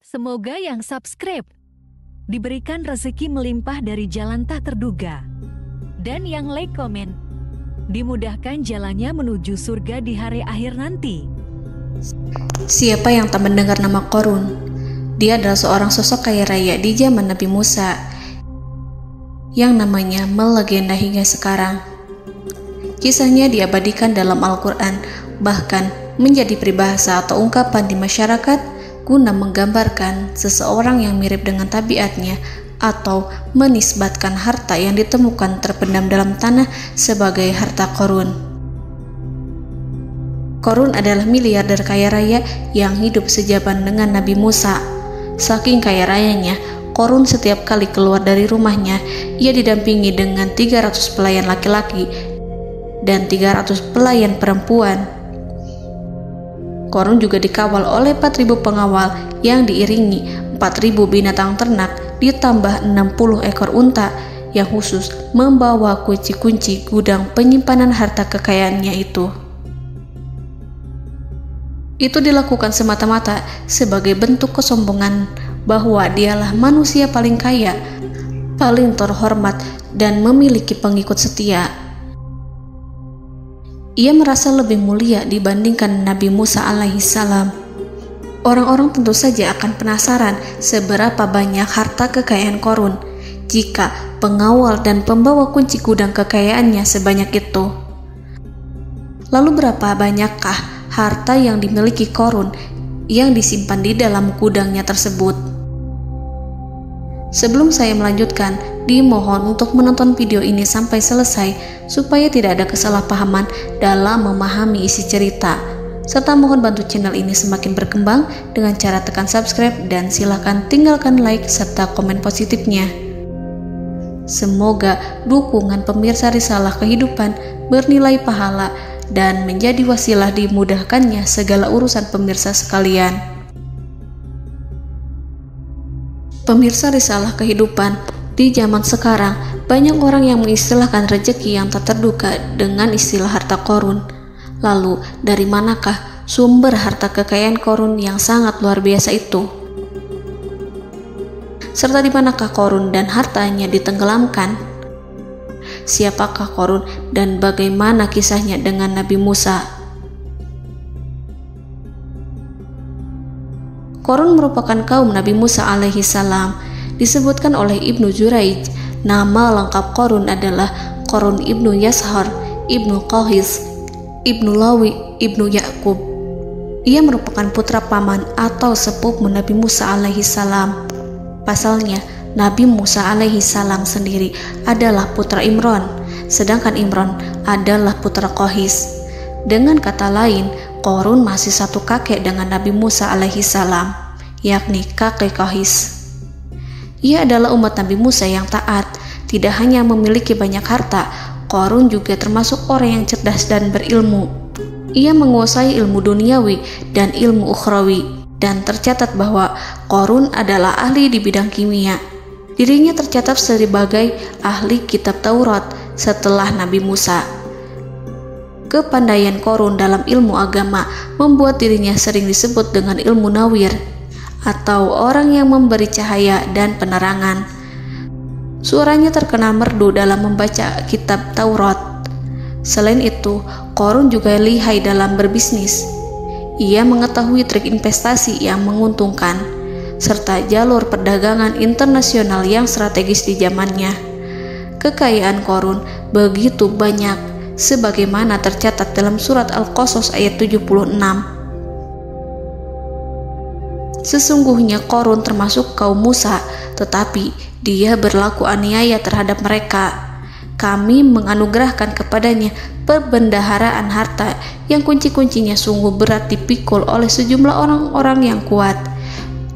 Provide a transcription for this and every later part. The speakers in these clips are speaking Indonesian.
Semoga yang subscribe diberikan rezeki melimpah dari jalan tak terduga. Dan yang like komen, dimudahkan jalannya menuju surga di hari akhir nanti. Siapa yang tak mendengar nama Qorun? Dia adalah seorang sosok kaya raya di zaman Nabi Musa yang namanya melegenda hingga sekarang. Kisahnya diabadikan dalam Al-Quran, bahkan menjadi peribahasa atau ungkapan di masyarakat guna menggambarkan seseorang yang mirip dengan tabiatnya atau menisbatkan harta yang ditemukan terpendam dalam tanah sebagai harta Qorun. Qorun adalah miliarder kaya raya yang hidup sejaman dengan Nabi Musa. Saking kaya rayanya, Qorun setiap kali keluar dari rumahnya, ia didampingi dengan 300 pelayan laki-laki dan 300 pelayan perempuan. Qorun juga dikawal oleh 4.000 pengawal yang diiringi 4.000 binatang ternak ditambah 60 ekor unta yang khusus membawa kunci-kunci gudang penyimpanan harta kekayaannya itu. Itu dilakukan semata-mata sebagai bentuk kesombongan bahwa dialah manusia paling kaya, paling terhormat, dan memiliki pengikut setia. Ia merasa lebih mulia dibandingkan Nabi Musa alaihissalam. Orang-orang tentu saja akan penasaran seberapa banyak harta kekayaan Qorun jika pengawal dan pembawa kunci gudang kekayaannya sebanyak itu. Lalu berapa banyakkah harta yang dimiliki Qorun yang disimpan di dalam gudangnya tersebut? Sebelum saya melanjutkan, dimohon untuk menonton video ini sampai selesai supaya tidak ada kesalahpahaman dalam memahami isi cerita, serta mohon bantu channel ini semakin berkembang dengan cara tekan subscribe dan silakan tinggalkan like serta komen positifnya. Semoga dukungan pemirsa Risalah Kehidupan bernilai pahala dan menjadi wasilah dimudahkannya segala urusan pemirsa sekalian. Pemirsa Risalah Kehidupan, di zaman sekarang banyak orang yang mengistilahkan rezeki yang tak terduga dengan istilah harta Qorun. Lalu dari manakah sumber harta kekayaan Qorun yang sangat luar biasa itu? Serta di manakah Qorun dan hartanya ditenggelamkan? Siapakah Qorun dan bagaimana kisahnya dengan Nabi Musa? Qorun merupakan kaum Nabi Musa alaihissalam. Disebutkan oleh Ibnu Jurayj, nama lengkap Qorun adalah Qorun ibnu Yashar, ibnu Qahis, ibnu Lawi, ibnu Yakub. Ia merupakan putra paman atau sepupu Nabi Musa alaihissalam. Pasalnya, Nabi Musa alaihissalam sendiri adalah putra Imran, sedangkan Imran adalah putra Qahis. Dengan kata lain, Qorun masih satu kakek dengan Nabi Musa alaihissalam, yakni kakek Qahis. Ia adalah umat Nabi Musa yang taat. Tidak hanya memiliki banyak harta, Qorun juga termasuk orang yang cerdas dan berilmu. Ia menguasai ilmu duniawi dan ilmu ukhrawi, dan tercatat bahwa Qorun adalah ahli di bidang kimia. Dirinya tercatat sebagai ahli kitab Taurat setelah Nabi Musa. Kepandaian Qorun dalam ilmu agama membuat dirinya sering disebut dengan ilmu nawir, atau orang yang memberi cahaya dan penerangan. Suaranya terkenal merdu dalam membaca kitab Taurat. Selain itu, Qorun juga lihai dalam berbisnis. Ia mengetahui trik investasi yang menguntungkan, serta jalur perdagangan internasional yang strategis di zamannya. Kekayaan Qorun begitu banyak, sebagaimana tercatat dalam surat Al-Qasas ayat 76. Sesungguhnya Qorun termasuk kaum Musa, tetapi dia berlaku aniaya terhadap mereka. Kami menganugerahkan kepadanya perbendaharaan harta yang kunci-kuncinya sungguh berat dipikul oleh sejumlah orang-orang yang kuat.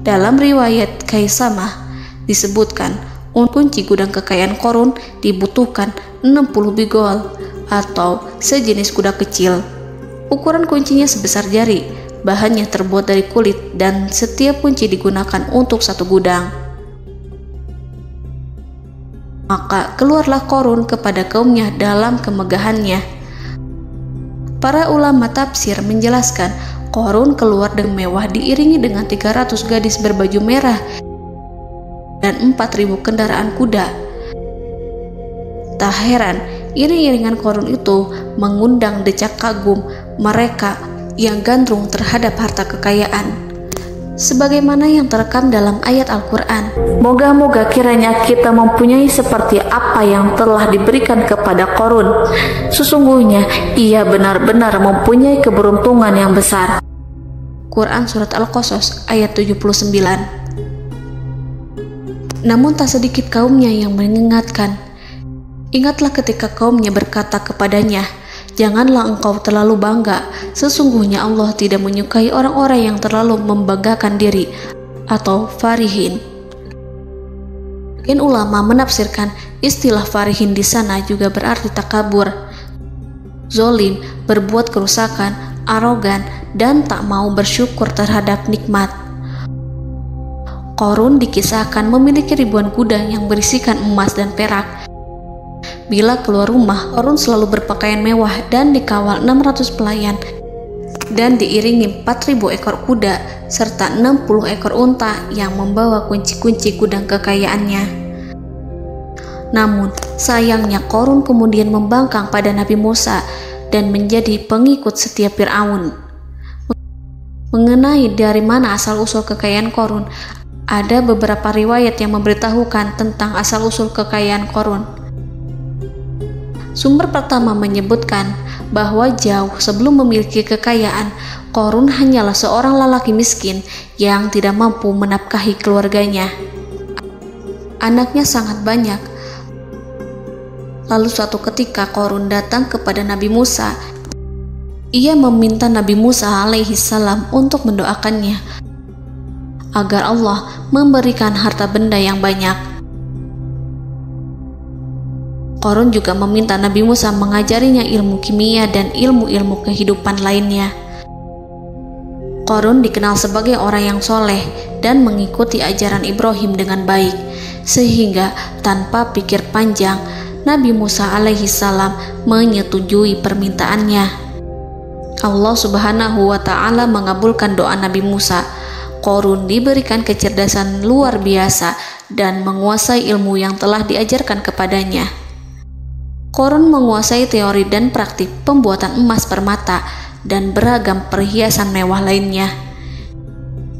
Dalam riwayat Kaisamah disebutkan, kunci gudang kekayaan Qorun dibutuhkan 60 bigol atau sejenis kuda kecil. Ukuran kuncinya sebesar jari, bahannya terbuat dari kulit, dan setiap kunci digunakan untuk satu gudang. Maka keluarlah Qorun kepada kaumnya dalam kemegahannya. Para ulama tafsir menjelaskan Qarun keluar dengan mewah diiringi dengan 300 gadis berbaju merah dan 4.000 kendaraan kuda. Tak heran, iring-iringan Qarun itu mengundang decak kagum mereka yang gandrung terhadap harta kekayaan. Sebagaimana yang terekam dalam ayat Al-Quran, moga-moga kiranya kita mempunyai seperti apa yang telah diberikan kepada Qarun. Sesungguhnya ia benar-benar mempunyai keberuntungan yang besar. Quran Surat Al-Qasas ayat 79. Namun tak sedikit kaumnya yang mengingatkan. Ingatlah ketika kaumnya berkata kepadanya, janganlah engkau terlalu bangga, sesungguhnya Allah tidak menyukai orang-orang yang terlalu membanggakan diri atau farihin. Ulama menafsirkan istilah farihin di sana juga berarti takabur, zolim, berbuat kerusakan, arogan, dan tak mau bersyukur terhadap nikmat. Qarun dikisahkan memiliki ribuan kuda yang berisikan emas dan perak. Bila keluar rumah, Qarun selalu berpakaian mewah dan dikawal 600 pelayan dan diiringi 4.000 ekor kuda serta 60 ekor unta yang membawa kunci-kunci gudang kekayaannya. Namun, sayangnya Qarun kemudian membangkang pada Nabi Musa dan menjadi pengikut setia Fir'aun. Mengenai dari mana asal-usul kekayaan Qarun, ada beberapa riwayat yang memberitahukan tentang asal-usul kekayaan Qarun. Sumber pertama menyebutkan bahwa jauh sebelum memiliki kekayaan, Qarun hanyalah seorang lelaki miskin yang tidak mampu menafkahi keluarganya. Anaknya sangat banyak. Lalu suatu ketika Qarun datang kepada Nabi Musa. Ia meminta Nabi Musa alaihi salam untuk mendoakannya agar Allah memberikan harta benda yang banyak. Qarun juga meminta Nabi Musa mengajarinya ilmu kimia dan ilmu-ilmu kehidupan lainnya. Qarun dikenal sebagai orang yang soleh dan mengikuti ajaran Ibrahim dengan baik, sehingga tanpa pikir panjang, Nabi Musa alaihi salam menyetujui permintaannya. Allah Subhanahu wa ta'ala mengabulkan doa Nabi Musa. Qarun diberikan kecerdasan luar biasa dan menguasai ilmu yang telah diajarkan kepadanya. Qarun menguasai teori dan praktik pembuatan emas permata dan beragam perhiasan mewah lainnya.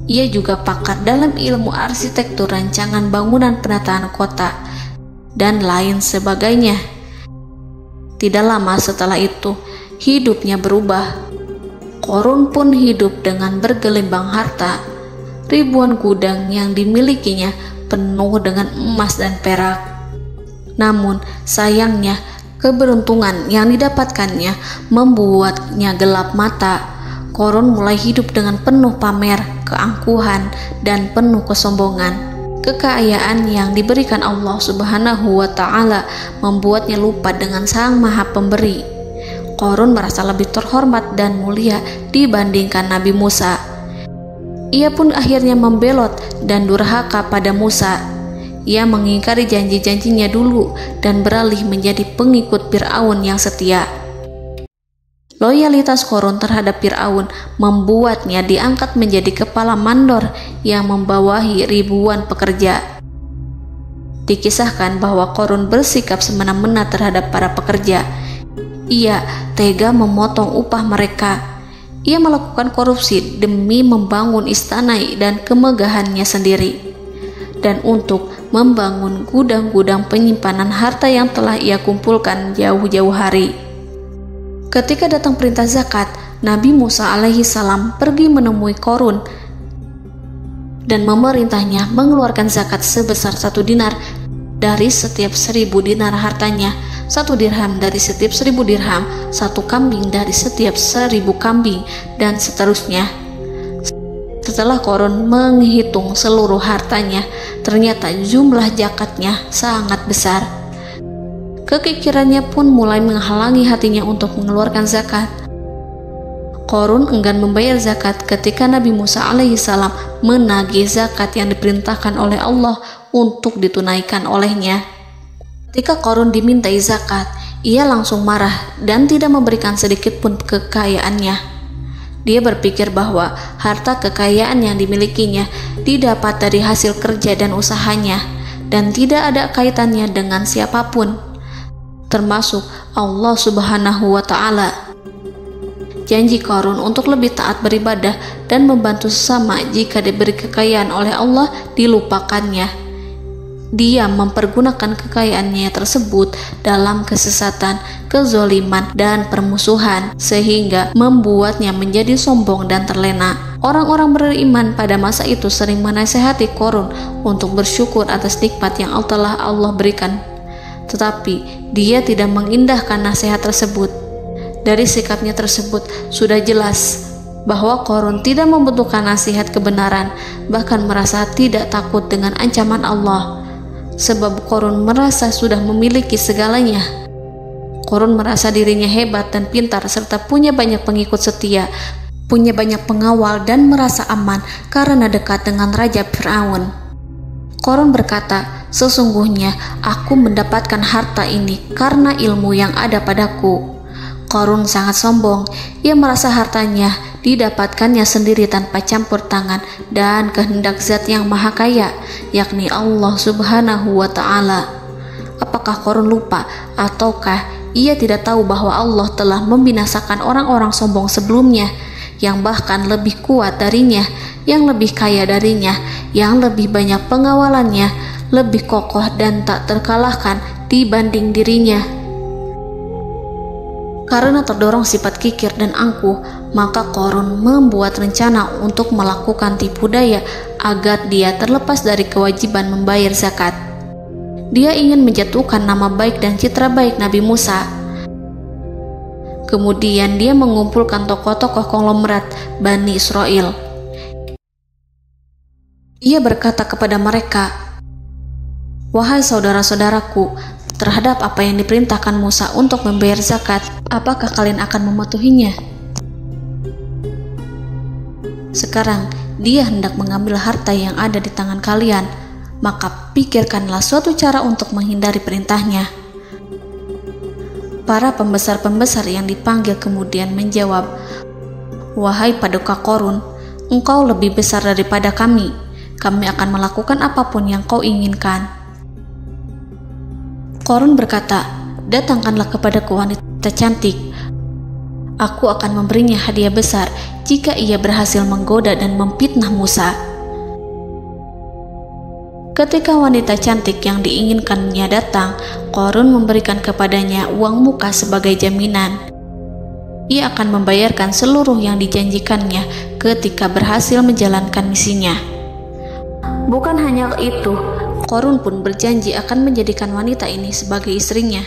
Ia juga pakar dalam ilmu arsitektur, rancangan bangunan, penataan kota, dan lain sebagainya. Tidak lama setelah itu, hidupnya berubah. Qarun pun hidup dengan bergelimbang harta. Ribuan gudang yang dimilikinya penuh dengan emas dan perak. Namun, sayangnya, keberuntungan yang didapatkannya membuatnya gelap mata. Qarun mulai hidup dengan penuh pamer, keangkuhan, dan penuh kesombongan. Kekayaan yang diberikan Allah Subhanahu wa ta'ala membuatnya lupa dengan Sang Maha Pemberi. Qarun merasa lebih terhormat dan mulia dibandingkan Nabi Musa. Ia pun akhirnya membelot dan durhaka pada Musa. Ia mengingkari janji-janjinya dulu dan beralih menjadi pengikut Fir'aun yang setia. Loyalitas Qarun terhadap Fir'aun membuatnya diangkat menjadi kepala mandor yang membawahi ribuan pekerja. Dikisahkan bahwa Qarun bersikap semena-mena terhadap para pekerja. Ia tega memotong upah mereka. Ia melakukan korupsi demi membangun istana dan kemegahannya sendiri, dan untuk membangun gudang-gudang penyimpanan harta yang telah ia kumpulkan jauh-jauh hari. Ketika datang perintah zakat, Nabi Musa alaihi salam pergi menemui Qarun dan memerintahnya mengeluarkan zakat sebesar 1 dinar dari setiap 1000 dinar hartanya, 1 dirham dari setiap 1000 dirham, 1 kambing dari setiap 1000 kambing, dan seterusnya. Setelah Qarun menghitung seluruh hartanya, ternyata jumlah zakatnya sangat besar. Kekikirannya pun mulai menghalangi hatinya untuk mengeluarkan zakat. Qarun enggan membayar zakat ketika Nabi Musa alaihissalam menagih zakat yang diperintahkan oleh Allah untuk ditunaikan olehnya. Ketika Qarun dimintai zakat, ia langsung marah dan tidak memberikan sedikit pun kekayaannya. Dia berpikir bahwa harta kekayaan yang dimilikinya didapat dari hasil kerja dan usahanya, dan tidak ada kaitannya dengan siapapun, termasuk Allah Subhanahu wa Ta'ala. Janji Qarun untuk lebih taat beribadah dan membantu sesama jika diberi kekayaan oleh Allah dilupakannya. Dia mempergunakan kekayaannya tersebut dalam kesesatan, kezoliman, dan permusuhan, sehingga membuatnya menjadi sombong dan terlena. Orang-orang beriman pada masa itu sering menasihati Qarun untuk bersyukur atas nikmat yang telah Allah berikan, tetapi dia tidak mengindahkan nasihat tersebut. Dari sikapnya tersebut sudah jelas bahwa Qarun tidak membutuhkan nasihat kebenaran, bahkan merasa tidak takut dengan ancaman Allah. Sebab Qarun merasa sudah memiliki segalanya. Qarun merasa dirinya hebat dan pintar serta punya banyak pengikut setia, punya banyak pengawal dan merasa aman karena dekat dengan Raja Fir'aun. Qarun berkata, "Sesungguhnya aku mendapatkan harta ini karena ilmu yang ada padaku." Qarun sangat sombong. Ia merasa hartanya didapatkannya sendiri tanpa campur tangan dan kehendak Zat yang Maha Kaya, yakni Allah Subhanahu wa Ta'ala. Apakah Qarun lupa ataukah ia tidak tahu bahwa Allah telah membinasakan orang-orang sombong sebelumnya yang bahkan lebih kuat darinya, yang lebih kaya darinya, yang lebih banyak pengawalannya, lebih kokoh dan tak terkalahkan dibanding dirinya? Karena terdorong sifat kikir dan angkuh, maka Qarun membuat rencana untuk melakukan tipu daya agar dia terlepas dari kewajiban membayar zakat. Dia ingin menjatuhkan nama baik dan citra baik Nabi Musa. Kemudian dia mengumpulkan tokoh-tokoh konglomerat Bani Israel. Ia berkata kepada mereka, "Wahai saudara-saudaraku, terhadap apa yang diperintahkan Musa untuk membayar zakat, apakah kalian akan mematuhinya? Sekarang dia hendak mengambil harta yang ada di tangan kalian, maka pikirkanlah suatu cara untuk menghindari perintahnya." Para pembesar-pembesar yang dipanggil kemudian menjawab, "Wahai paduka Qarun, engkau lebih besar daripada kami. Kami akan melakukan apapun yang kau inginkan." Qarun berkata, "Datangkanlah kepadaku wanita cantik. Aku akan memberinya hadiah besar jika ia berhasil menggoda dan memfitnah Musa." Ketika wanita cantik yang diinginkannya datang, Qarun memberikan kepadanya uang muka sebagai jaminan. Ia akan membayarkan seluruh yang dijanjikannya ketika berhasil menjalankan misinya. Bukan hanya itu, Qarun pun berjanji akan menjadikan wanita ini sebagai istrinya.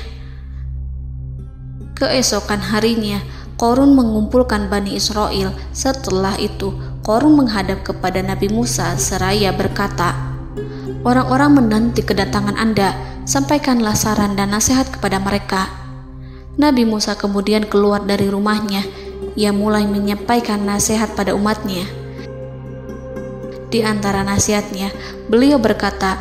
Keesokan harinya, Qarun mengumpulkan Bani Israel. Setelah itu, Qarun menghadap kepada Nabi Musa seraya berkata, "Orang-orang menanti kedatangan Anda, sampaikanlah saran dan nasihat kepada mereka." Nabi Musa kemudian keluar dari rumahnya. Ia mulai menyampaikan nasihat pada umatnya. Di antara nasihatnya, beliau berkata,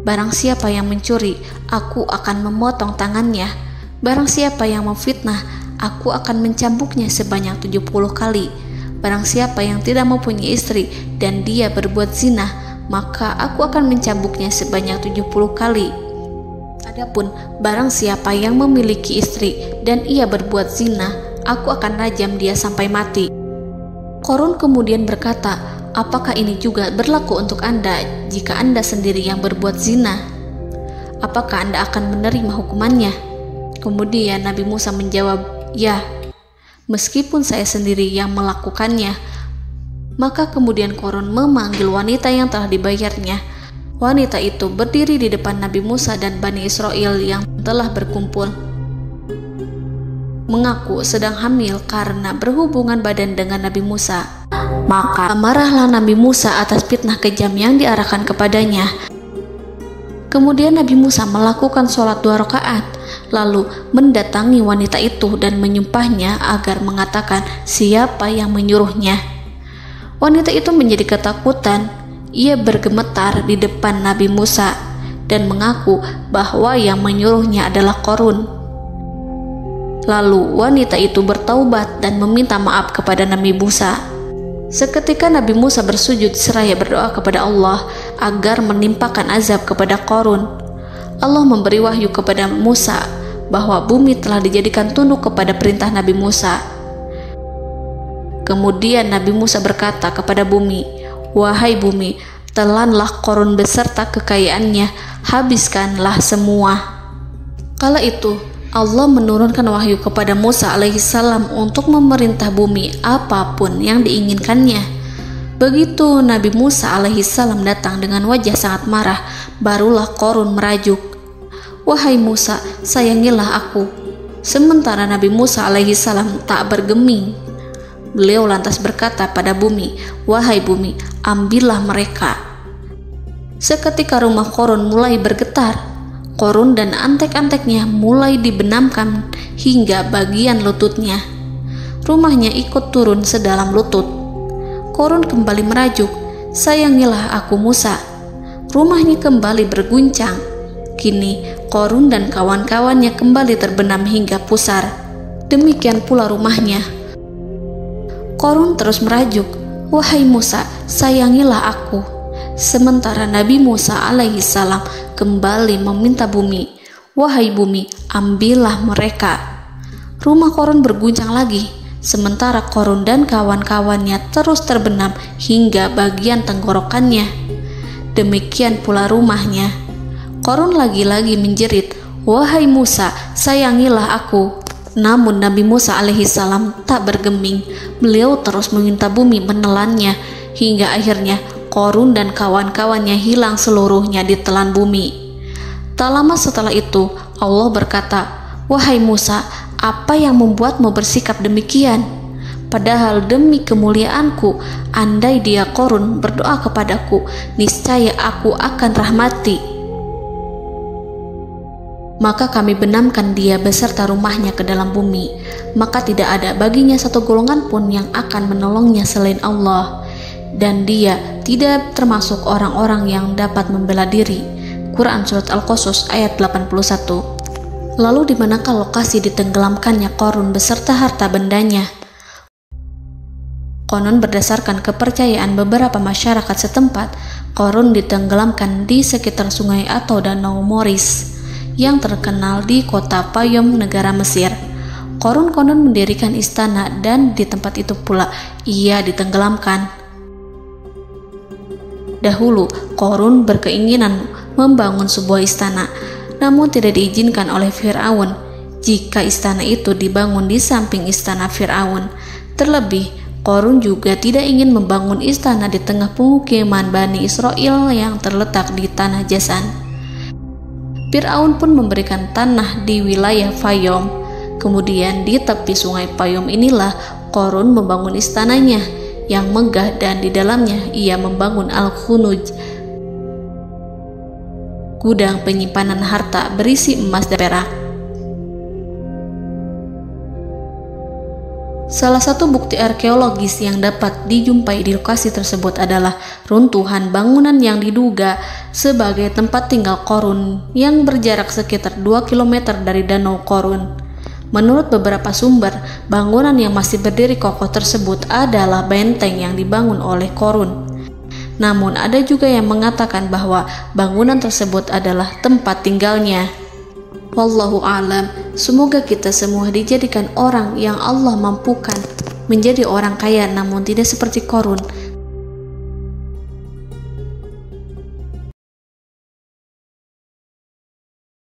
"Barang siapa yang mencuri, aku akan memotong tangannya. Barang siapa yang memfitnah, aku akan mencambuknya sebanyak 70 kali. Barang siapa yang tidak mempunyai istri dan dia berbuat zina, maka aku akan mencambuknya sebanyak 70 kali. Adapun barang siapa yang memiliki istri dan ia berbuat zina, aku akan rajam dia sampai mati." Qarun kemudian berkata, "Apakah ini juga berlaku untuk Anda jika Anda sendiri yang berbuat zina? Apakah Anda akan menerima hukumannya?" Kemudian Nabi Musa menjawab, "Ya, meskipun saya sendiri yang melakukannya." Maka kemudian Qarun memanggil wanita yang telah dibayarnya. Wanita itu berdiri di depan Nabi Musa dan Bani Israel yang telah berkumpul, mengaku sedang hamil karena berhubungan badan dengan Nabi Musa. Maka marahlah Nabi Musa atas fitnah kejam yang diarahkan kepadanya. Kemudian Nabi Musa melakukan sholat 2 rakaat, lalu mendatangi wanita itu dan menyumpahnya agar mengatakan siapa yang menyuruhnya. Wanita itu menjadi ketakutan. Ia bergemetar di depan Nabi Musa dan mengaku bahwa yang menyuruhnya adalah Qarun. Lalu wanita itu bertaubat dan meminta maaf kepada Nabi Musa. Seketika Nabi Musa bersujud seraya berdoa kepada Allah agar menimpakan azab kepada Qarun. Allah memberi wahyu kepada Musa bahwa bumi telah dijadikan tunduk kepada perintah Nabi Musa. Kemudian Nabi Musa berkata kepada bumi, "Wahai bumi, telanlah Qarun beserta kekayaannya, habiskanlah semua." Kala itu Allah menurunkan wahyu kepada Musa alaihissalam untuk memerintah bumi apapun yang diinginkannya. Begitu Nabi Musa alaihissalam datang dengan wajah sangat marah, barulah Qarun merajuk, "Wahai Musa, sayangilah aku." Sementara Nabi Musa alaihissalam tak bergeming. Beliau lantas berkata pada bumi, "Wahai bumi, ambillah mereka." Seketika rumah Qarun mulai bergetar. Qarun dan antek-anteknya mulai dibenamkan hingga bagian lututnya. Rumahnya ikut turun sedalam lutut. Qarun kembali merajuk, "Sayangilah aku Musa." Rumahnya kembali berguncang. Kini Qarun dan kawan-kawannya kembali terbenam hingga pusar. Demikian pula rumahnya. Qarun terus merajuk, "Wahai Musa, sayangilah aku." Sementara Nabi Musa alaihissalam kembali meminta bumi, "Wahai bumi, ambillah mereka." Rumah Qarun berguncang lagi, sementara Qarun dan kawan-kawannya terus terbenam hingga bagian tenggorokannya. Demikian pula rumahnya. Qarun lagi-lagi menjerit, "Wahai Musa, sayangilah aku." Namun Nabi Musa alaihissalam tak bergeming. Beliau terus meminta bumi menelannya hingga akhirnya Qarun dan kawan-kawannya hilang seluruhnya ditelan bumi. Tak lama setelah itu Allah berkata, "Wahai Musa, apa yang membuatmu bersikap demikian? Padahal demi kemuliaanku, andai dia Qarun berdoa kepadaku, niscaya aku akan rahmati. Maka kami benamkan dia beserta rumahnya ke dalam bumi, maka tidak ada baginya satu golongan pun yang akan menolongnya selain Allah, dan dia tidak termasuk orang-orang yang dapat membela diri." Quran Surat Al-Qasas ayat 81. Lalu di manakah lokasi ditenggelamkannya Qarun beserta harta bendanya? Konon berdasarkan kepercayaan beberapa masyarakat setempat, Qarun ditenggelamkan di sekitar sungai atau danau Moris yang terkenal di kota Payom, negara Mesir. Qarun konon mendirikan istana dan di tempat itu pula ia ditenggelamkan. Dahulu, Qarun berkeinginan membangun sebuah istana, namun tidak diizinkan oleh Fir'aun jika istana itu dibangun di samping istana Fir'aun. Terlebih, Qarun juga tidak ingin membangun istana di tengah pemukiman Bani Israel yang terletak di tanah Jasan. Fir'aun pun memberikan tanah di wilayah Fayom. Kemudian di tepi sungai Payom inilah Qarun membangun istananya yang megah, dan di dalamnya ia membangun Al-Khunuj, gudang penyimpanan harta berisi emas dan perak. Salah satu bukti arkeologis yang dapat dijumpai di lokasi tersebut adalah runtuhan bangunan yang diduga sebagai tempat tinggal Qarun yang berjarak sekitar 2 km dari Danau Qarun. Menurut beberapa sumber, bangunan yang masih berdiri kokoh tersebut adalah benteng yang dibangun oleh Qarun. Namun ada juga yang mengatakan bahwa bangunan tersebut adalah tempat tinggalnya. Wallahu a'lam. Semoga kita semua dijadikan orang yang Allah mampukan menjadi orang kaya namun tidak seperti Qarun,